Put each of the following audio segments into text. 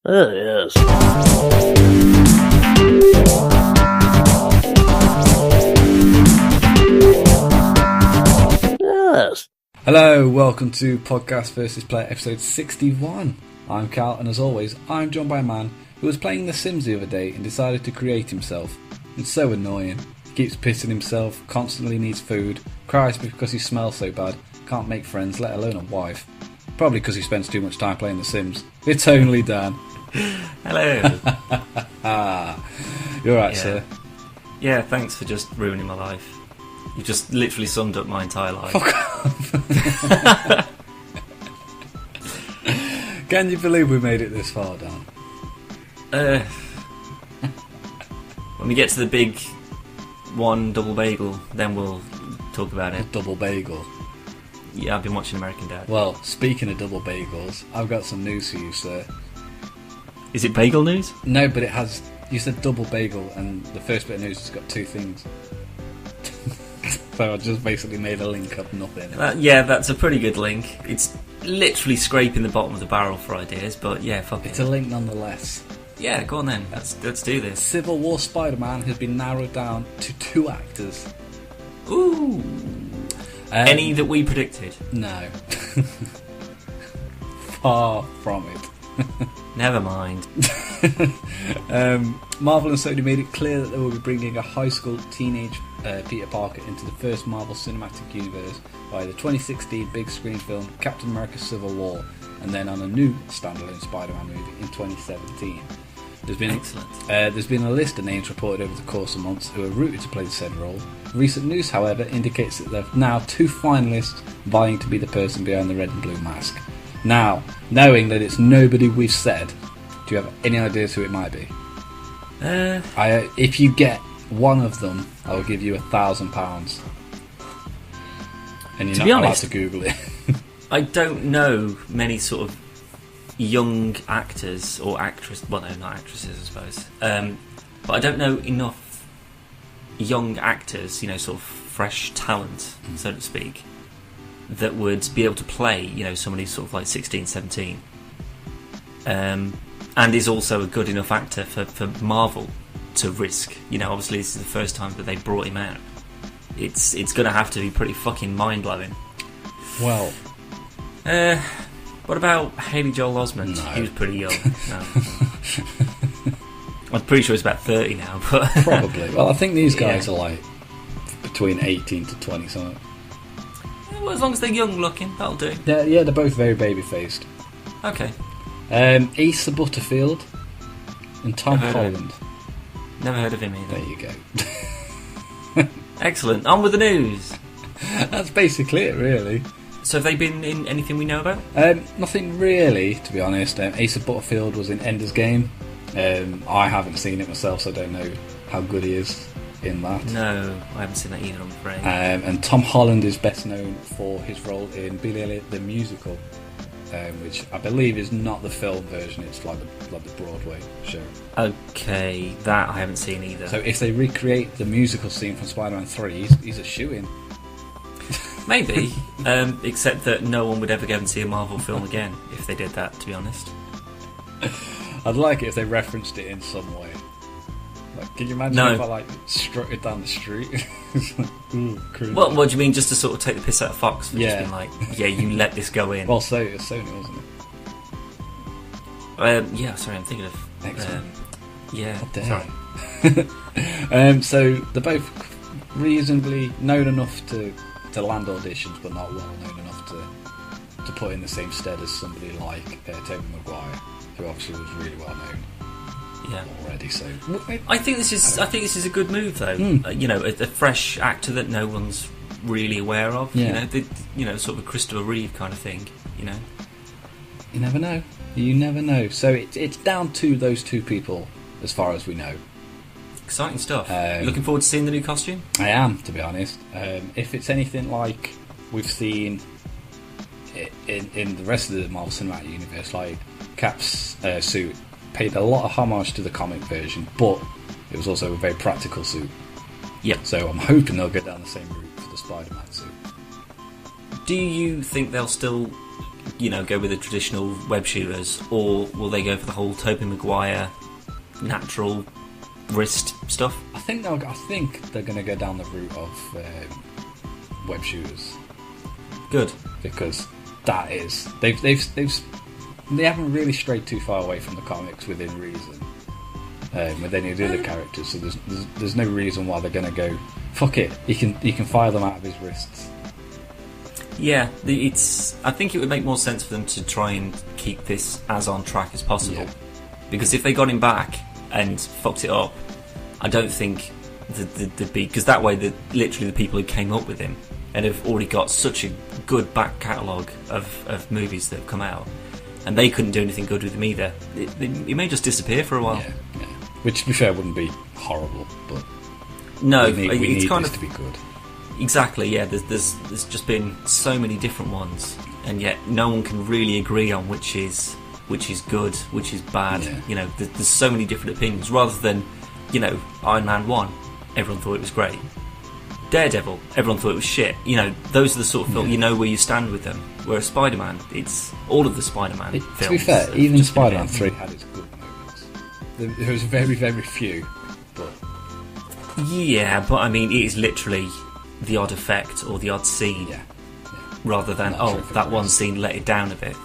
Oh, yes. Yes. Hello, welcome to Podcast vs. Player episode 61. I'm Cal, and as always, I'm joined by a man who was playing The Sims the other day and decided to create himself. It's so annoying. He keeps pissing himself, constantly needs food, cries because he smells so bad, can't make friends, let alone a wife. Probably because he spends too much time playing The Sims. It's only Dan. Hello. You're right, sir. Yeah, thanks for just ruining my life. You just literally summed up my entire life. Fuck off. Can you believe we made it this far, Dan? When we get to the big one double bagel, then we'll talk about it. Double bagel. Yeah, I've been watching American Dad. Well, speaking of double bagels, I've got some news for you, sir. Is it bagel news? No, but it has... You said double bagel, and the first bit of news has got two things. So I just basically made a link of nothing. Yeah, that's a pretty good link. It's literally scraping the bottom of the barrel for ideas, but yeah, fuck It's it. a link nonetheless. Yeah, go on then. Let's do this. Civil War Spider-Man has been narrowed down to 2 actors. Ooh. Any that we predicted? No. Far from it. Never mind. Marvel and Sony made it clear that they will be bringing a high school teenage Peter Parker into the first Marvel Cinematic Universe by the 2016 big screen film Captain America Civil War, and then on a new standalone Spider-Man movie in 2017. Excellent. There's been a list of names reported over the course of months who are rooted to play the said role. Recent news, however, indicates that there are now 2 finalists vying to be the person behind the red and blue mask. Now, knowing that it's nobody we've said, do you have any ideas who it might be? If you get one of them, I will give you £1,000. And you're not allowed to Google it. I don't know many sort of young actors or actress. Well, no, not actresses, I suppose. But I don't know enough young actors, sort of fresh talent, so to speak, that would be able to play, somebody sort of like 16, 17. And is also a good enough actor for Marvel to risk. Obviously this is the first time that they brought him out. It's going to have to be pretty fucking mind-blowing. Well... what about Haley Joel Osment? No. He was pretty young. No. I'm pretty sure he's about 30 now, but... Probably. Well, I think these guys are like between 18 to 20 something. Well, as long as they're young looking, that'll do. Yeah, they're both very baby-faced. Okay. Asa Butterfield and Tom Holland. Never heard of him either. There you go. Excellent. On with the news. That's basically it, really. So have they been in anything we know about? Nothing really, to be honest. Asa Butterfield was in Ender's Game. I haven't seen it myself, so I don't know how good he is in that. No, I haven't seen that either, I'm afraid. And Tom Holland is best known for his role in Billy Elliot the Musical, which I believe is not the film version, it's like the Broadway show. Okay, that I haven't seen either. So if they recreate the musical scene from Spider-Man 3, he's a shoo-in. Maybe, except that no one would ever go and see a Marvel film again if they did that, to be honest. I'd like it if they referenced it in some way. Like, can you imagine if I strutted down the street? Ooh, what do you mean, just to sort of take the piss out of Fox for just being like, yeah, you let this go in? Well, so it was Sony, wasn't it? Yeah, sorry, I'm thinking of... Excellent. Yeah, sorry. So they're both reasonably known enough to land auditions, but not well known enough to put in the same stead as somebody like Tobey Maguire, who obviously was really well known. Yeah. Already, so I think this is a good move, though. A fresh actor that no one's really aware of. Yeah. Sort of a Christopher Reeve kind of thing. You never know. You never know. So it's down to those 2 people, as far as we know. Exciting stuff. Looking forward to seeing the new costume? I am, to be honest. If it's anything like we've seen in the rest of the Marvel Cinematic Universe, like Cap's suit paid a lot of homage to the comic version, but it was also a very practical suit. Yep. So I'm hoping they'll go down the same route for the Spider-Man suit. Do you think they'll still go with the traditional web shooters, or will they go for the whole Tobey Maguire natural wrist stuff? I think they're going to go down the route of web shooters. Good, because that is they haven't really strayed too far away from the comics within reason with any of the other characters. So there's no reason why they're going to go fuck it. He can fire them out of his wrists. Yeah, I think it would make more sense for them to try and keep this as on track as possible. Because if they got him back and fucked it up, I don't think there'd be... Because that way, literally the people who came up with him and have already got such a good back catalogue of movies that have come out, and they couldn't do anything good with him either. It may just disappear for a while. Yeah. Which, to be fair, wouldn't be horrible, but... No, we need it's kind this of... to be good. Exactly, yeah. There's just been so many different ones, and yet no one can really agree on which is good, which is bad. Yeah. There's so many different opinions. Rather than, Iron Man 1, everyone thought it was great. Daredevil, everyone thought it was shit. Those are the sort of films, where you stand with them. Whereas Spider-Man, it's all of the Spider-Man films. To be fair, even Spider-Man 3 had its good moments. There was very, very few, but... Yeah, but I mean, it is literally the odd effect or the odd scene, rather than that one scene let it down a bit.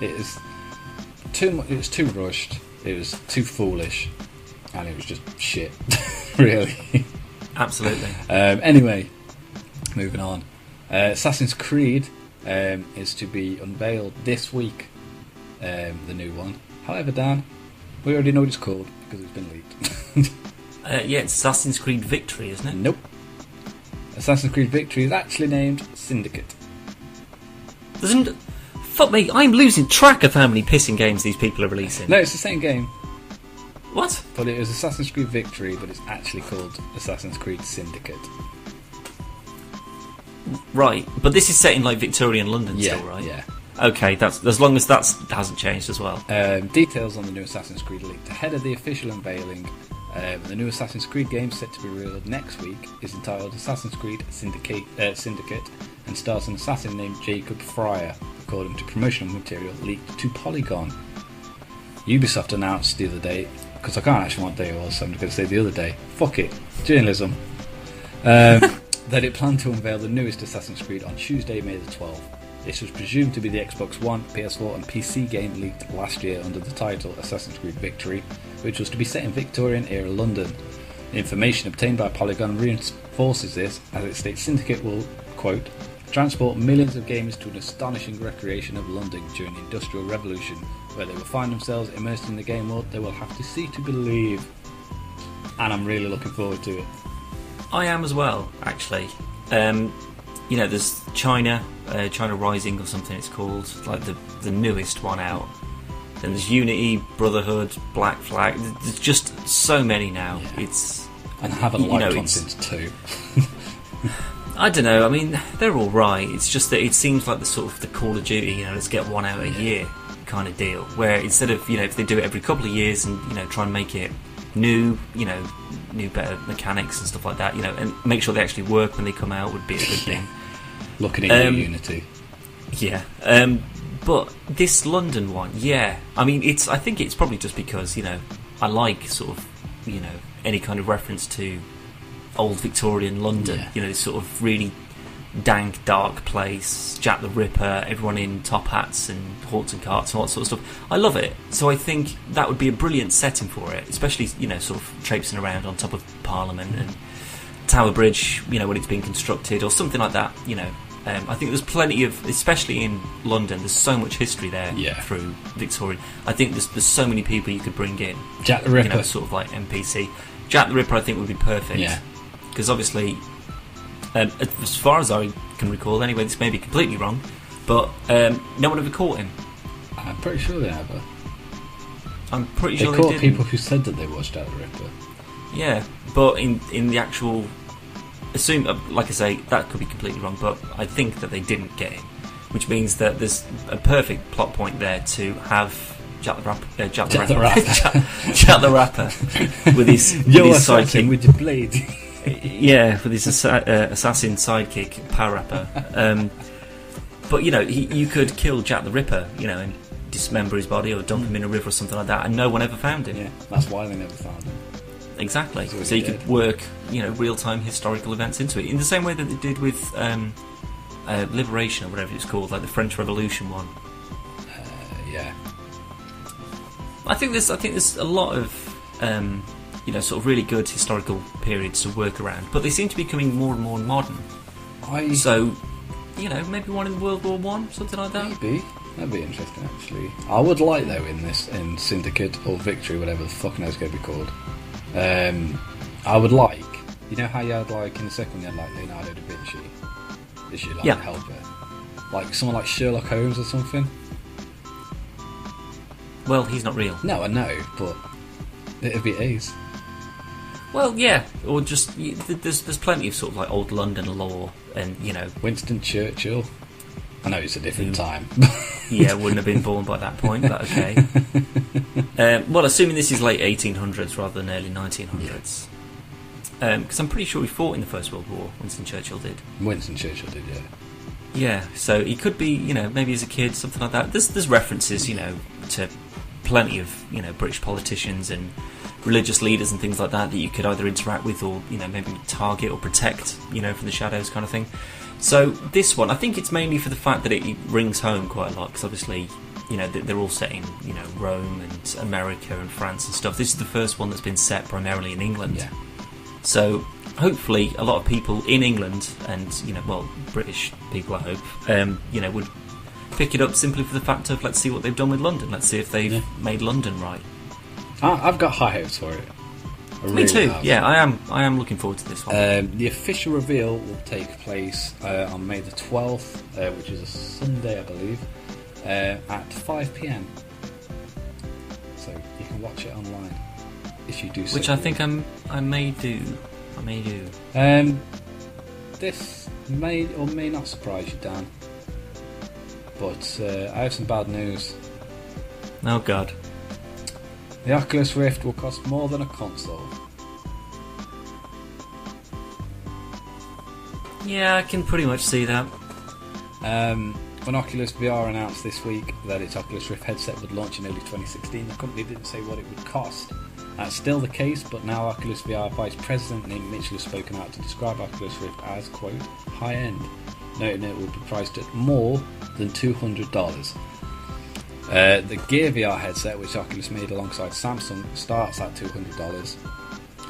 It was too rushed. It was too foolish, and it was just shit. Really. Absolutely. Anyway, moving on. Assassin's Creed is to be unveiled this week. The new one. However, Dan, we already know what it's called because it's been leaked. It's Assassin's Creed Victory, isn't it? Nope. Assassin's Creed Victory is actually named Syndicate. Fuck me, I'm losing track of how many pissing games these people are releasing. No, it's the same game. What? But it was Assassin's Creed Victory, but it's actually called Assassin's Creed Syndicate. Right, but this is set in Victorian London still, right? Yeah. Okay, that's as long as that hasn't changed as well. Details on the new Assassin's Creed leaked ahead of the official unveiling. The new Assassin's Creed game, set to be revealed next week, is entitled Assassin's Creed Syndicate and stars an assassin named Jacob Fryer, according to promotional material leaked to Polygon. Ubisoft announced the other day, because I can't actually what day it was, so I'm just going to say the other day, fuck it, journalism, that it planned to unveil the newest Assassin's Creed on Tuesday, May the 12th. This was presumed to be the Xbox One, PS4 and PC game leaked last year under the title Assassin's Creed Victory, which was to be set in Victorian-era London. The information obtained by Polygon reinforces this, as it states Syndicate will, quote, transport millions of gamers to an astonishing recreation of London during the Industrial Revolution, where they will find themselves immersed in the game world they will have to see to believe. And I'm really looking forward to it. I am as well, actually. There's China Rising or something it's called, the newest one out. Then there's Unity, Brotherhood, Black Flag. There's just so many now. Yeah. And I haven't liked one since 2. I don't know. I mean, they're all right. It's just that it seems like the sort of the Call of Duty, let's get one out a year kind of deal. Where instead of if they do it every couple of years and try and make it new, new better mechanics and stuff like that, and make sure they actually work when they come out would be a good thing. Looking at Unity. Yeah. But this London one, I mean, I think it's probably just because, I like sort of, any kind of reference to old Victorian London, this sort of really dank, dark place, Jack the Ripper, everyone in top hats and horse and carts and all that sort of stuff. I love it. So I think that would be a brilliant setting for it, especially, sort of traipsing around on top of Parliament and Tower Bridge, when it's being constructed or something like that, I think there's plenty of, especially in London, there's so much history there through Victoria. I think there's so many people you could bring in. Jack the Ripper. Sort of like NPC. Jack the Ripper I think would be perfect. Yeah. Because obviously, as far as I can recall anyway, this may be completely wrong, but no one ever caught him. I'm pretty sure they have. I'm pretty sure they caught didn't. people who said that they watched Jack the Ripper. Yeah, but in the actual... like I say, that could be completely wrong, but I think that they didn't get him, which means that there's a perfect plot point there to have Jack the Rapper with his sidekick with the blade. with his assassin sidekick, Power Rapper. But you could kill Jack the Ripper, and dismember his body or dump him in a river or something like that, and no one ever found him. Yeah, that's why they never found him. Exactly. So you could work, real-time historical events into it in the same way that they did with Liberation or whatever it's called, like the French Revolution one. Yeah. I think there's a lot of sort of really good historical periods to work around, but they seem to be becoming more and more modern. So, maybe one in World War One, something like that. Maybe. That'd be interesting, actually. I would like, though, in Syndicate or Victory, whatever the fuck knows it's going to be called. I would like, how you had in the second one you had Leonardo da Vinci, is your helper, like someone like Sherlock Holmes or something. Well, he's not real. No, I know, but it'd be ace. Well, yeah, or just there's plenty of sort of like old London lore, and Winston Churchill. I know it's a different time. Yeah, wouldn't have been born by that point, but okay. Well, assuming this is late 1800s rather than early 1900s. Because I'm pretty sure he fought in the First World War, Winston Churchill did. Winston Churchill did, yeah. Yeah, so he could be, maybe as a kid, something like that. There's references, to plenty of, British politicians and religious leaders and things like that you could either interact with or, maybe target or protect, from the shadows kind of thing. So this one, I think it's mainly for the fact that it rings home quite a lot, because obviously, they're all set in, Rome and America and France and stuff. This is the first one that's been set primarily in England. Yeah. So hopefully a lot of people in England and, British people, I hope, would pick it up simply for the fact of, let's see what they've done with London. Let's see if they've made London right. I've got high hopes for it. Me too. Have. Yeah, I am looking forward to this one. The official reveal will take place on May the 12th, which is a Sunday, I believe, at 5 p.m. So you can watch it online if you do. Which I think I may do. This may or may not surprise you, Dan. But I have some bad news. Oh God. The Oculus Rift will cost more than a console. Yeah, I can pretty much see that. When Oculus VR announced this week that its Oculus Rift headset would launch in early 2016, the company didn't say what it would cost. That's still the case, but now Oculus VR Vice President Nick Mitchell has spoken out to describe Oculus Rift as, quote, high-end, noting it would be priced at more than $200. The Gear VR headset, which Oculus made alongside Samsung, starts at $200,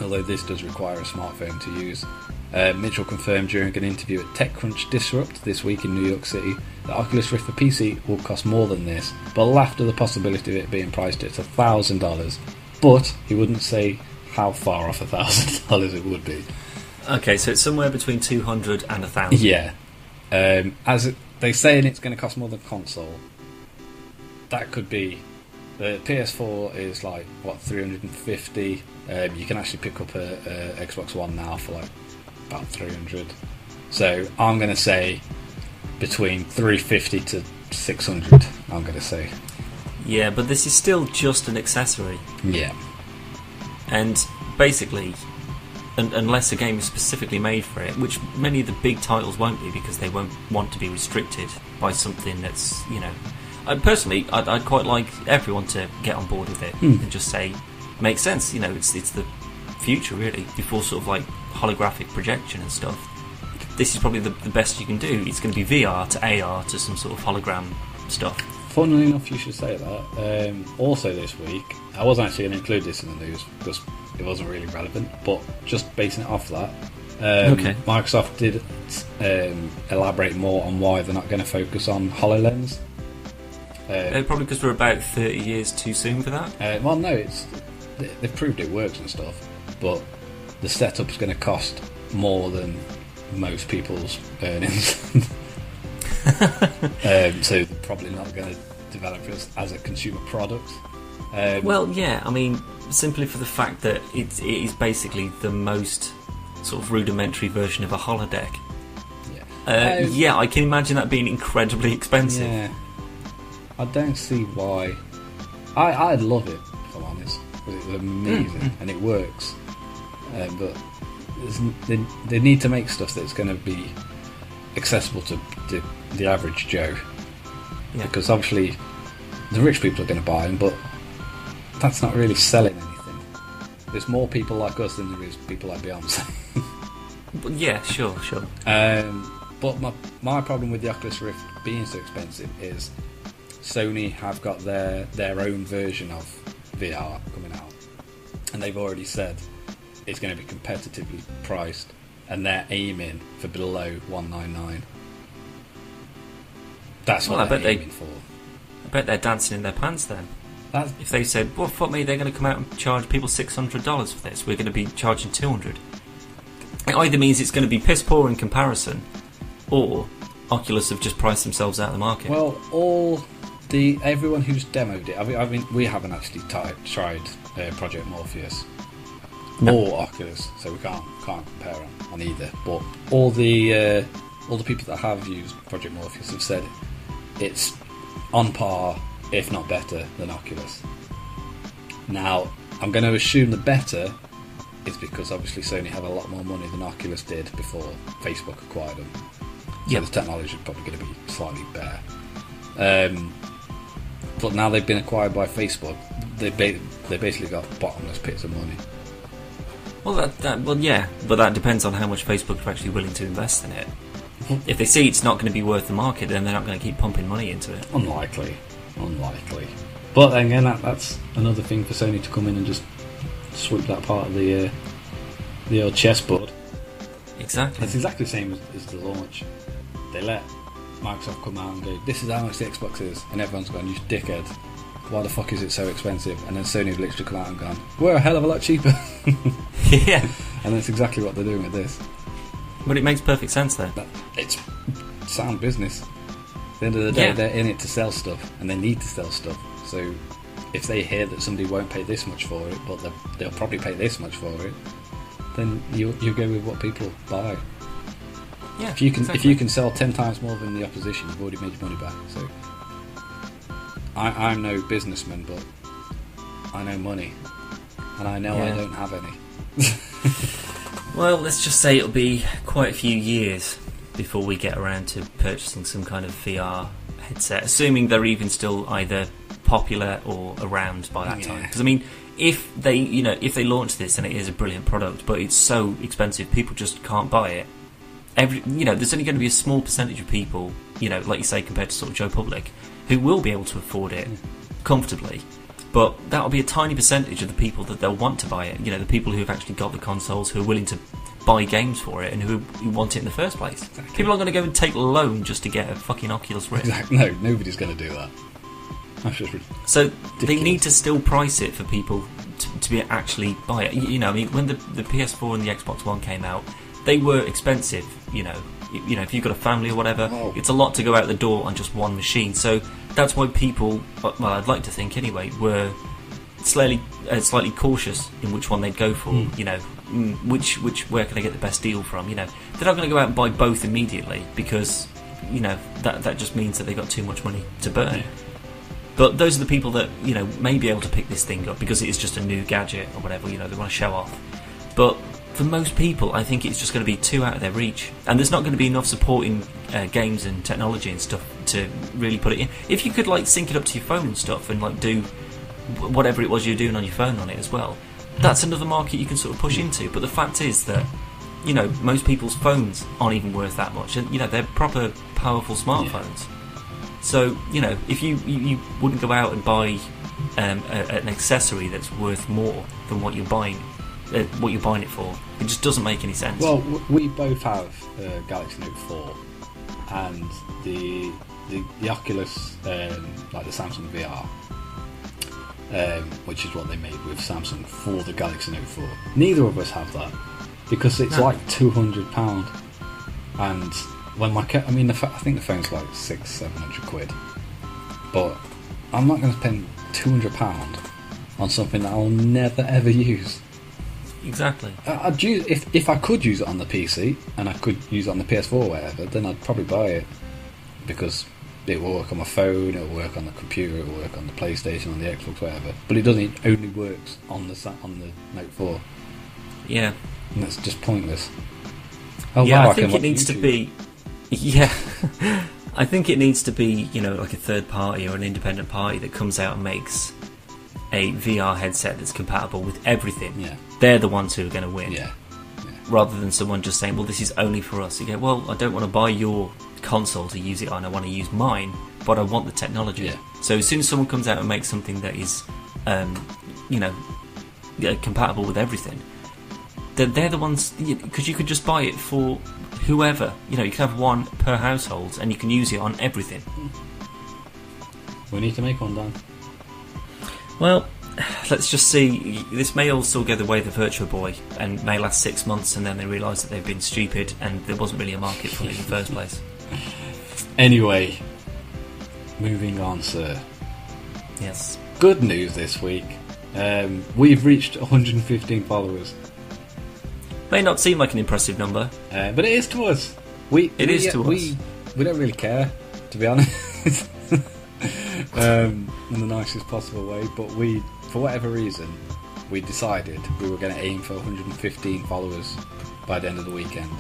although this does require a smartphone to use. Mitchell confirmed during an interview at TechCrunch Disrupt this week in New York City that Oculus Rift for PC will cost more than this, but laughed at the possibility of it being priced at $1,000. But he wouldn't say how far off $1,000 it would be. Okay, so it's somewhere between 200 and 1,000. Yeah. They saying it's going to cost more than console. That could be. The PS4 is like what, 350. You can actually pick up a Xbox One now for like about 300. So I'm going to say between 350 to 600. I'm going to say. Yeah, but this is still just an accessory. Yeah. And basically, unless a game is specifically made for it, which many of the big titles won't be because they won't want to be restricted by something that's, personally, I'd quite like everyone to get on board with it and just say, makes sense, it's the future really, before sort of like holographic projection and stuff. This is probably the best you can do. It's going to be VR to AR to some sort of hologram stuff. Funnily enough, you should say that. Also this week, I wasn't actually going to include this in the news because it wasn't really relevant, but just basing it off that, Microsoft did elaborate more on why they're not going to focus on HoloLens. Probably because we're about 30 years too soon for that. Well, no, they've proved it works and stuff, but the setup's going to cost more than most people's earnings. So they're probably not going to develop it as a consumer product. Well, yeah, I mean, simply for the fact that it is basically the most sort of rudimentary version of a holodeck. Yeah, I can imagine that being incredibly expensive. Yeah. I don't see why. I'd love it, if I'm honest, because it's amazing and it works. But they need to make stuff that's going to be accessible to the average Joe. Yeah. Because obviously the rich people are going to buy them, but that's not really selling anything. There's more people like us than there is people like Beyonce. But yeah, sure. But my problem with the Oculus Rift being so expensive is Sony have got their own version of VR coming out, and they've already said it's going to be competitively priced, and they're aiming for below $199. That's what they're aiming for. I bet they're dancing in their pants then. If they said, well, fuck me, they're going to come out and charge people $600 for this, we're going to be charging $200. It either means it's going to be piss poor in comparison, or Oculus have just priced themselves out of the market. Well, everyone who's demoed it, I mean, we haven't actually tried Project Morpheus or Oculus, so we can't compare them on either. But all the people that have used Project Morpheus have said it's on par, if not better, than Oculus. Now, I'm going to assume the better is because obviously Sony have a lot more money than Oculus did before Facebook acquired them. So the technology is probably going to be slightly better. But now they've been acquired by Facebook, they basically got bottomless pits of money. Well, but that depends on how much Facebook are actually willing to invest in it. If they see it's not going to be worth the market, then they're not going to keep pumping money into it. Unlikely. But then again, that's another thing for Sony to come in and just sweep that part of the old chessboard. Exactly. It's exactly the same as the launch. They let Microsoft come out and go, this is how much the Xbox is, and everyone's gone, you dickhead, why the fuck is it so expensive? And then Sony have literally come out and gone, we're a hell of a lot cheaper. Yeah. And that's exactly what they're doing with this. But it makes perfect sense though. It's sound business. At the end of the day, they're in it to sell stuff, and they need to sell stuff. So if they hear that somebody won't pay this much for it, but they'll probably pay this much for it, then you go with what people buy. Yeah, if you can sell 10 times more than the opposition, you've already made your money back. So I'm no businessman, but I know money, and I know I don't have any. Well, let's just say it'll be quite a few years before we get around to purchasing some kind of VR headset, assuming they're even still either popular or around by that time. Because I mean, if they launch this and it is a brilliant product, but it's so expensive, people just can't buy it. There's only going to be a small percentage of people, like you say, compared to sort of Joe Public, who will be able to afford it comfortably. But that'll be a tiny percentage of the people that they'll want to buy it. The people who have actually got the consoles, who are willing to buy games for it, and who want it in the first place. Exactly. People aren't going to go and take a loan just to get a fucking Oculus Rift. Exactly. No, nobody's going to do that. That's just ridiculous. So they need to still price it for people to be actually buy it. When the PS4 and the Xbox One came out, they were expensive. If you've got a family or whatever, it's a lot to go out the door on just one machine. So that's why people, well, I'd like to think anyway, were slightly cautious in which one they'd go for. Where can I get the best deal from? They're not going to go out and buy both immediately because that just means that they've got too much money to burn. Yeah. But those are the people that may be able to pick this thing up because it is just a new gadget or whatever. They want to show off. But for most people, I think it's just going to be too out of their reach, and there's not going to be enough supporting games and technology and stuff to really put it in. If you could sync it up to your phone and stuff, and do whatever it was you're doing on your phone on it as well, that's another market you can sort of push into. But the fact is that most people's phones aren't even worth that much, and they're proper powerful smartphones. So if you wouldn't go out and buy an accessory that's worth more than what you're buying it for, it just doesn't make any sense. Well, we both have Galaxy Note 4 and the Oculus, like the Samsung VR, which is what they made with Samsung for the Galaxy Note 4. Neither of us have that because it's like £200, and when I think the phone's like £600-700, but I'm not going to spend £200 on something that I'll never ever use. Exactly. I'd use if I could use it on the PC and I could use it on the PS4 or whatever, then I'd probably buy it because it will work on my phone, it will work on the computer, it will work on the PlayStation, on the Xbox, whatever. But it doesn't. It only works on the Note 4. Yeah. And that's just pointless. I think it needs to be. Yeah. I think it needs to be, like a third party or an independent party that comes out and makes a VR headset that's compatible with everything. Yeah. They're the ones who are going to win. Yeah. Rather than someone just saying, well, this is only for us. You go, well, I don't want to buy your console to use it on, I want to use mine, but I want the technology. Yeah. So as soon as someone comes out and makes something that is, compatible with everything, they're the ones, because you could just buy it for whoever. You could have one per household and you can use it on everything. We need to make one, Dan. Well, let's just see. This may all still go the way of the Virtual Boy and may last 6 months, and then they realise that they've been stupid and there wasn't really a market for it in the first place. Anyway, moving on, sir. Yes. Good news this week. We've reached 115 followers. May not seem like an impressive number, but it is to us. We don't really care, to be honest. In the nicest possible way, but we, for whatever reason, we decided we were going to aim for 115 followers by the end of the weekend,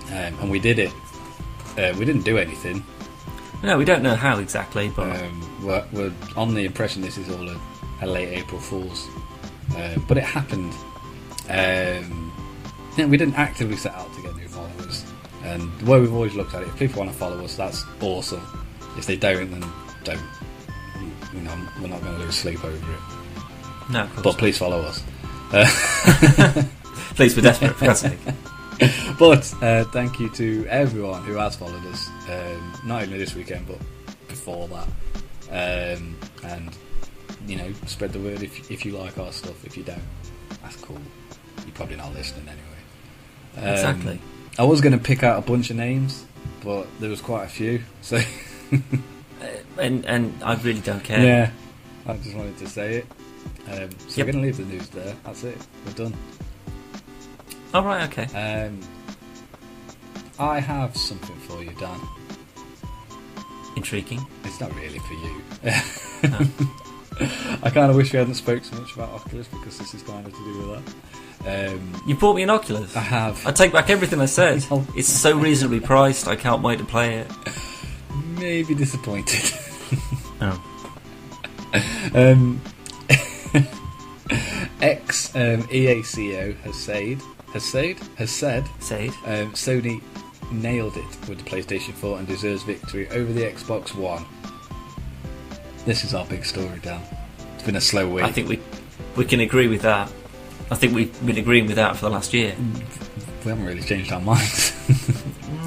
and we did it. We didn't do anything. No, we don't know how exactly, but we're on the impression this is all a late April Fool's, but it happened. We didn't actively set out to get new followers, and the way we've always looked at it, if people want to follow us, that's awesome. If they don't, then don't. We're not going to lose sleep over it. No, of course but not. Please follow us. Please, we're desperate, for God's sake. But thank you to everyone who has followed us, not only this weekend but before that, and spread the word if you like our stuff. If you don't, that's cool. You're probably not listening anyway. Exactly. I was going to pick out a bunch of names, but there was quite a few, so and I really don't care. Yeah, I just wanted to say it. So Yep. we're going to leave the news there. That's it. We're done. All right. Okay. I have something for you, Dan. Intriguing. It's not really for you. No. I kind of wish we hadn't spoke so much about Oculus, because this is kind of to do with that. You bought me an Oculus. I have. I take back everything I said. No. It's so reasonably priced. I can't wait to play it. Maybe disappointed. Oh. Ex EA CEO has said Sony nailed it with the PlayStation 4 and deserves victory over the Xbox One. This is our big story, Dan. It's been a slow week. I think we can agree with that. I think we've been agreeing with that for the last year. We haven't really changed our minds.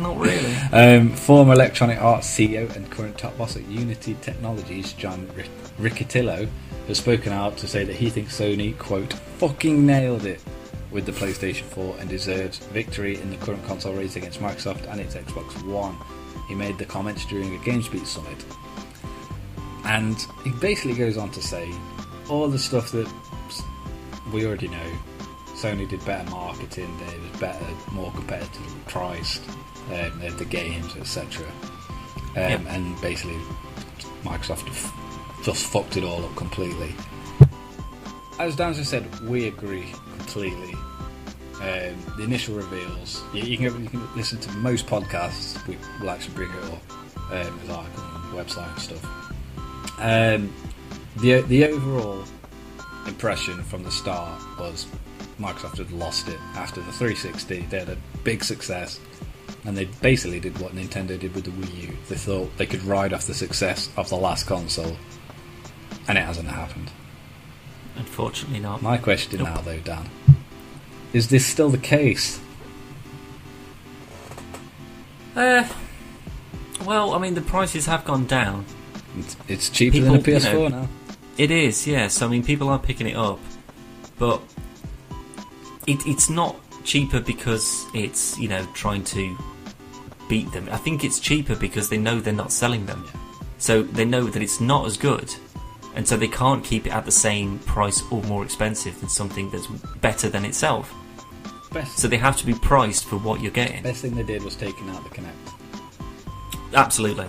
Not really. Former Electronic Arts CEO and current top boss at Unity Technologies, John Riccitiello, has spoken out to say that he thinks Sony, quote, fucking nailed it with the PlayStation 4 and deserves victory in the current console race against Microsoft and its Xbox One. He made the comments during a GameSpeak summit. And he basically goes on to say all the stuff that we already know. Sony did better marketing, they was better, more competitively priced, they had the games, etc. And basically Microsoft just fucked it all up completely. As Dan just said, we agree completely. The initial reveals, you can listen to most podcasts, we'll actually bring it up as article on the website and stuff. The overall impression from the start was Microsoft had lost it after the 360. They had a big success, and they basically did what Nintendo did with the Wii U. They thought they could ride off the success of the last console, and it hasn't happened. Unfortunately not. My question now, though, Dan, is this still the case? Well, I mean, the prices have gone down. It's cheaper than a PS4 now. It is, yes. I mean, people are picking it up, but it's not cheaper because it's, trying to beat them. I think it's cheaper because they know they're not selling them. Yeah. So they know that it's not as good, and so they can't keep it at the same price or more expensive than something that's better than itself. So they have to be priced for what you're getting. Best thing they did was taking out the Kinect. Absolutely.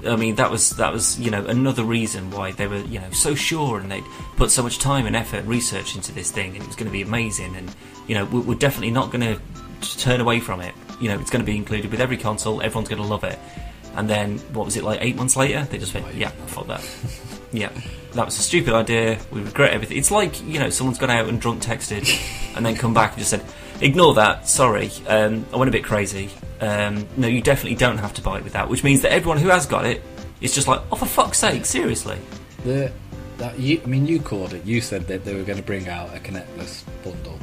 I mean, that was another reason why they were so sure, and they'd put so much time and effort and research into this thing, and it was going to be amazing, and we're definitely not going to turn away from it. it's going to be included with every console. Everyone's going to love it. And then, what was it, like 8 months later? They just went, yeah, fuck that. Yeah, that was a stupid idea. We regret everything. It's like, someone's gone out and drunk texted and then come back and just said, ignore that, sorry, I went a bit crazy. No, you definitely don't have to buy it with that, which means that everyone who has got it is just like, oh, for fuck's sake, seriously. You called it. You said that they were going to bring out a Connectless bundle.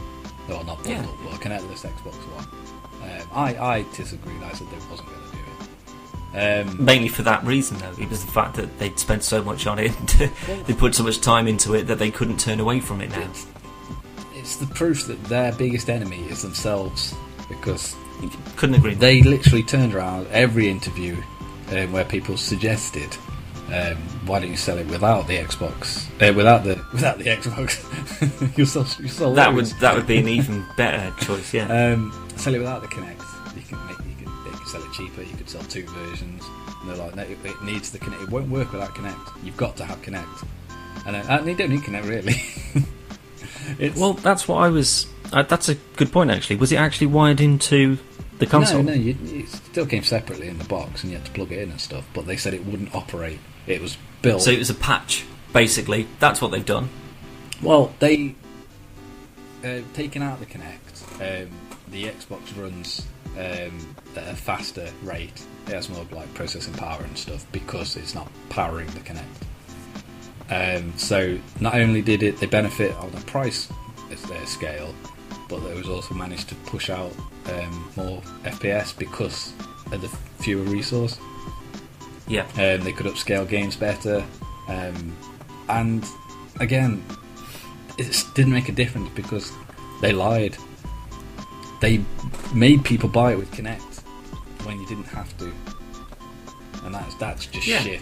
Well, not bundle, but a Connectless Xbox One. I disagreed. I said they wasn't going to do it. Mainly for that reason, though. It was the fact that they'd spent so much on it, they put so much time into it that they couldn't turn away from it now. It's the proof that their biggest enemy is themselves, because couldn't agree. They literally turned around every interview where people suggested, why don't you sell it without the Xbox? Without the Xbox, you sold that would be an even better choice. Yeah. Sell it without the Kinect. You can sell it cheaper. You could sell 2 versions. And they're like, no, it needs the Kinect. It won't work without Kinect. You've got to have Kinect. And you don't need Kinect really. Well, that's what I was. That's a good point, actually. Was it actually wired into the console? No, it still came separately in the box, and you had to plug it in and stuff. But they said it wouldn't operate. It was built. So it was a patch, basically. That's what they've done. Well, they taken out the Kinect. The Xbox runs at a faster rate. It has more like processing power and stuff because it's not powering the Kinect. So not only did they benefit on the price scale, but they was also managed to push out more FPS because of the fewer resource. Yeah. They could upscale games better, and again, it didn't make a difference because they lied. They made people buy it with Kinect when you didn't have to, and that's just shit.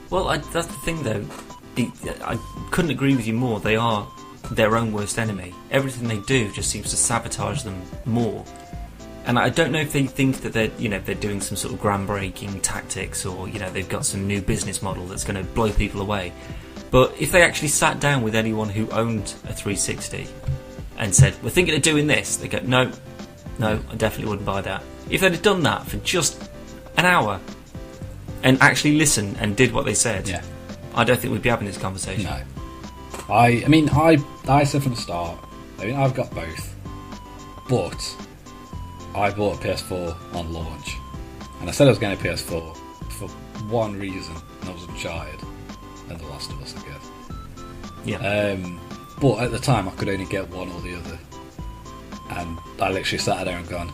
Well, that's the thing, though. I couldn't agree with you more. They are their own worst enemy. Everything they do just seems to sabotage them more. And I don't know if they think that they're doing some sort of groundbreaking tactics, or they've got some new business model that's going to blow people away. But if they actually sat down with anyone who owned a 360 and said, we're thinking of doing this, they go, no, I definitely wouldn't buy that. If they'd have done that for just an hour and actually listened and did what they said, I don't think we'd be having this conversation. No. I said from the start, I've got both, but I bought a PS4 on launch, and I said I was getting a PS4 for one reason, and that was Uncharted and The Last of Us, I guess. Yeah. But at the time, I could only get one or the other, and I literally sat there and gone,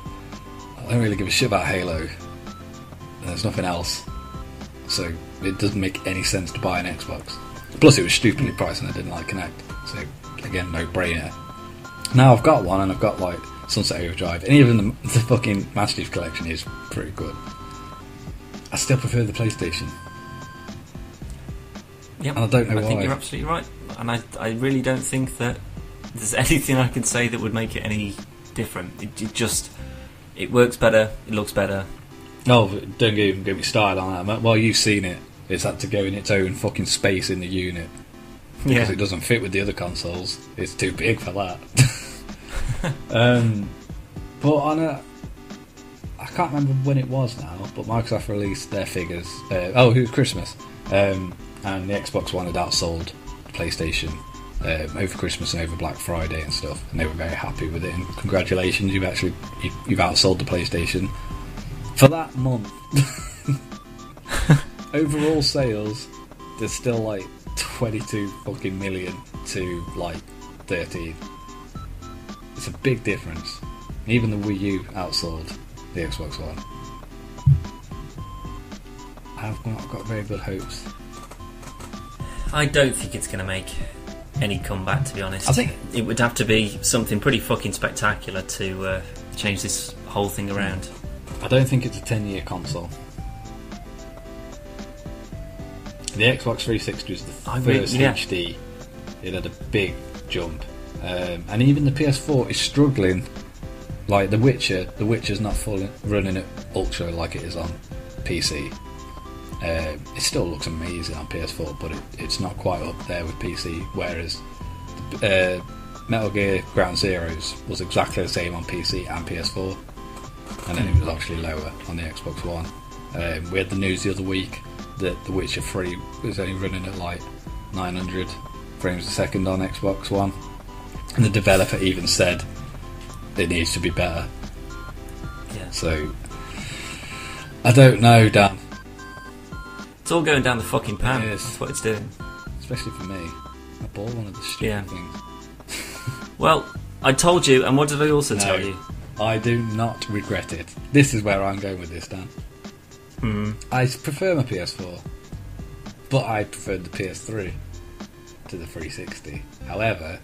I don't really give a shit about Halo, and there's nothing else, so it doesn't make any sense to buy an Xbox. Plus, it was stupidly priced, and I didn't like Kinect, so again, no brainer. Now I've got one, and I've got like Sunset Overdrive, and even the fucking Master Chief Collection is pretty good. I still prefer the PlayStation. Yeah, and I don't know why. I think you're absolutely right, and I really don't think that there's anything I can say that would make it any different. It works better, it looks better. Oh, don't even get me started on that. Well, you've seen it. It's had to go in its own fucking space in the unit because it doesn't fit with the other consoles. It's too big for that. But I can't remember when it was now, but Microsoft released their figures. It was Christmas, and the Xbox One had outsold the PlayStation over Christmas and over Black Friday and stuff, and they were very happy with it. And congratulations, you've outsold the PlayStation for that month. Overall sales, there's still like 22 fucking million to like 13. It's a big difference. Even the Wii U outsold the Xbox One. I've not got very good hopes. I don't think it's going to make any comeback, to be honest. I think it would have to be something pretty fucking spectacular to change this whole thing around. I don't think it's a 10-year console. The Xbox 360 was the first HD. It had a big jump, and even the PS4 is struggling. Like The Witcher's not running at ultra like it is on PC. It still looks amazing on PS4, but it's not quite up there with PC. Whereas Metal Gear Ground Zeroes was exactly the same on PC and PS4. and then it was actually lower on the Xbox One. We had the news the other week that The Witcher 3 was only running at like 900 frames a second on Xbox One, and the developer even said it needs to be better. Yeah. So I don't know, Dan. It's all going down the fucking pan. It is. That's what it's doing. Especially for me. I bought one of the stupid things. Well, I told you, and what did I also tell you? I do not regret it. This is where I'm going with this, Dan. I prefer my PS4, but I preferred the PS3 to the 360. However,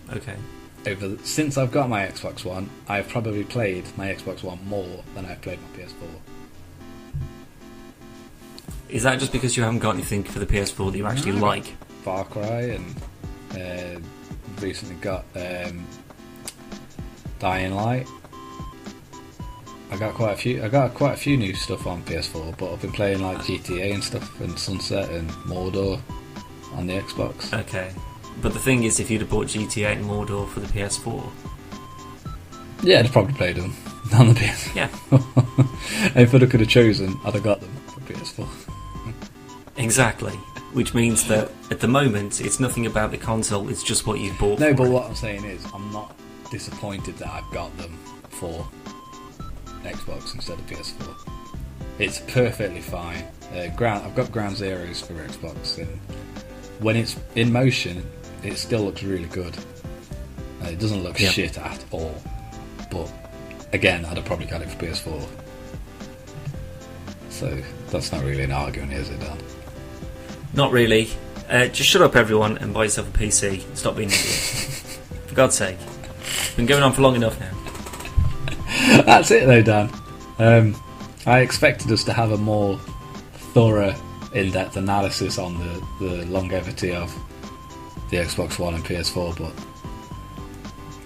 since I've got my Xbox One, I've probably played my Xbox One more than I've played my PS4. Is that just because you haven't got anything for the PS4 that you actually like? Far Cry, and recently got Dying Light. I got quite a few new stuff on PS4, but I've been playing like GTA and stuff, and Sunset and Mordor on the Xbox. Okay, but the thing is, if you'd have bought GTA and Mordor for the PS4, yeah, I'd probably played them on the PS4. Yeah. And if I could have chosen, I'd have got them for PS4. Exactly. Which means that at the moment, it's nothing about the console; it's just what you've bought. No, for but it. what I'm saying is, I'm not disappointed that I've got them for Xbox instead of PS4. It's perfectly fine. I've got Ground Zeroes for Xbox, and when it's in motion, it still looks really good. It doesn't look shit at all. But again, I'd have probably got it for PS4. So that's not really an argument, is it, Dan? Not really. Just shut up, everyone, and buy yourself a PC. Stop being an idiot. For God's sake. It's been going on for long enough now. That's it, though, Dan. I expected us to have a more thorough, in-depth analysis on the longevity of the Xbox One and PS4, but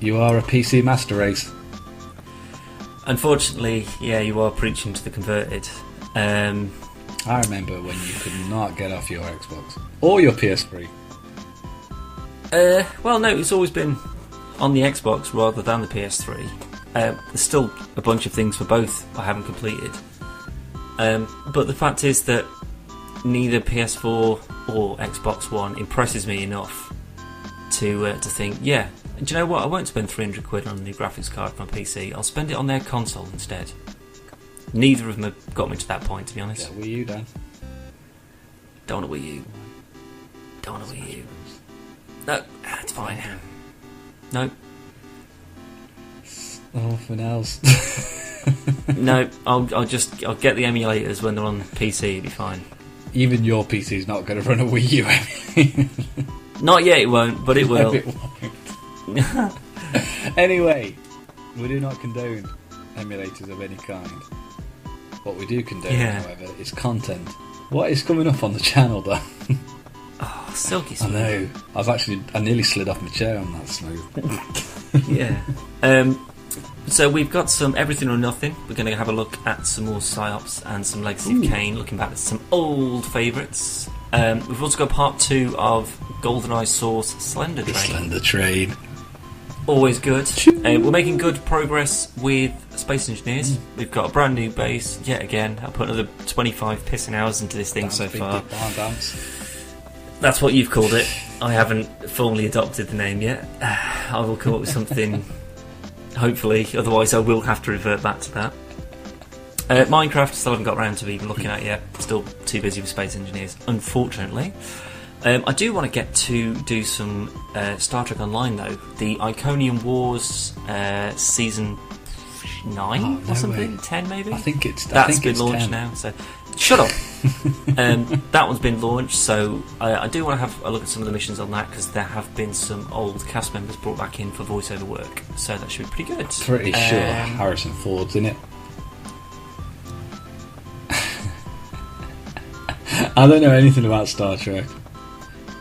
you are a PC master race. Unfortunately, yeah, you are preaching to the converted. I remember when you could not get off your Xbox or your PS3. Well, no, it's always been on the Xbox rather than the PS3. There's still a bunch of things for both I haven't completed. But the fact is that neither PS4 or Xbox One impresses me enough to think, yeah, do you know what? I won't spend £300 on a new graphics card for my PC. I'll spend it on their console instead. Neither of them have got me to that point, to be honest. Yeah, Wii U, Dan. Don't want a Wii U. Don't want a Wii U. No, it's fine. No. Nothing else. No, I'll get the emulators when they're on PC. It'll be fine. Even your PC's not going to run a Wii U. Not yet, it won't, but it will. No, it won't. Anyway, we do not condone emulators of any kind. What we do condone, however, is content. What is coming up on the channel, though? Oh, silky smooth. I know. I nearly slid off my chair on that smooth. Yeah. So we've got some Everything or Nothing. We're going to have a look at some more Psyops and some Legacy of Kain, looking back at some old favourites. We've also got part 2 of GoldenEye Source Slender Train. Slender Train. Always good. We're making good progress with Space Engineers. We've got a brand new base, yet again. I've put another 25 pissing hours into this thing so far. That's what you've called it. I haven't formally adopted the name yet. I will come up with something, hopefully, otherwise I will have to revert back to that. Minecraft, still haven't got around to even looking at yet. Still too busy with Space Engineers, unfortunately. I do want to get to do some Star Trek Online, though. The Iconium Wars Season 9 or something? Way. 10 maybe? I think it's been launched 10. now, so shut up. That one's been launched, so I do want to have a look at some of the missions on that, because there have been some old cast members brought back in for voiceover work, so that should be pretty good. Pretty sure Harrison Ford's in it. I don't know anything about Star Trek.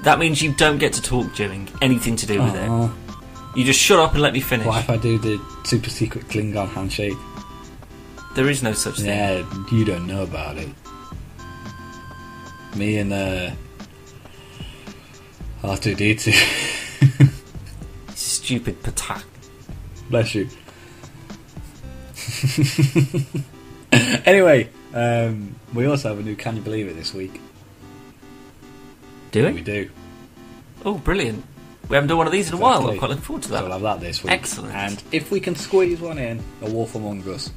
That means you don't get to talk during anything to do with it. You just shut up and let me finish. What if I do the super secret Klingon handshake? There is no such thing. Yeah, you don't know about it. Me and R2-D2. Stupid patak. Bless you. Anyway, we also have a new Can You Believe It this week. Do we? We do. Oh, brilliant. We haven't done one of these in a while. I'm quite looking forward to that. So we'll have that this week. Excellent. And if we can squeeze one in, A Wolf Among Us.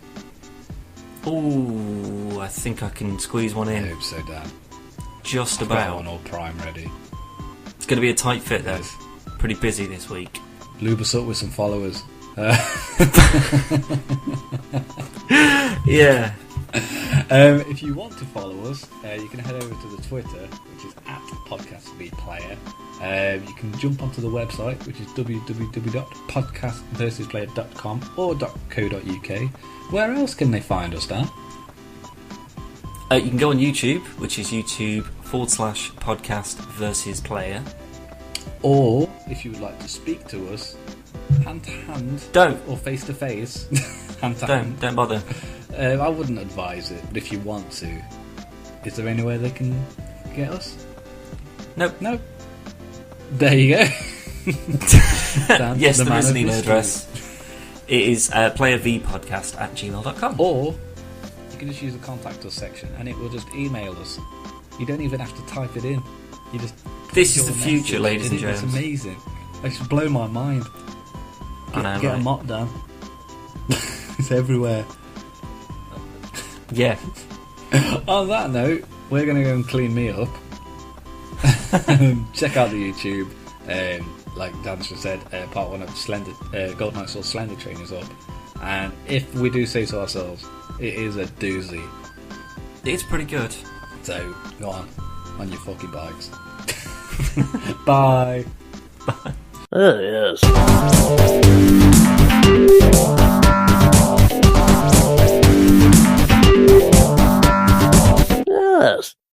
Oh, I think I can squeeze one I in. hope so, Dan. Just I've got about. one all prime ready. It's going to be a tight fit, though. Yes. Pretty busy this week. Lube us up with some followers. Yeah. If you want to follow us, you can head over to the Twitter, which is @PodcastVPlayer. You can jump onto the website, which is www.podcastversusplayer.com or .co.uk. Where else can they find us, Dan? You can go on YouTube, which is YouTube.com/podcastversusplayer. Or, if you would like to speak to us, hand to hand, Don't. or face to face, hand to hand. Don't bother. I wouldn't advise it, but if you want to, is there anywhere they can get us? Nope. No. There you go. Yes, there is an email address. It is playervpodcast@gmail.com. Or you can just use the contact us section and it will just email us. You don't even have to type it in. You just. This is your the future, message. ladies and It's germs. amazing. It's just blown my mind. I know, Get right? a mop down. It's everywhere. Yeah. On that note, we're going to go and clean me up. Check out the YouTube. Like Dan just said, part 1 of Golden Knight Soul Slender Train is up. And if we do say so ourselves, it is a doozy. It's pretty good. So, go on your fucking bikes. Bye. Oh, yes.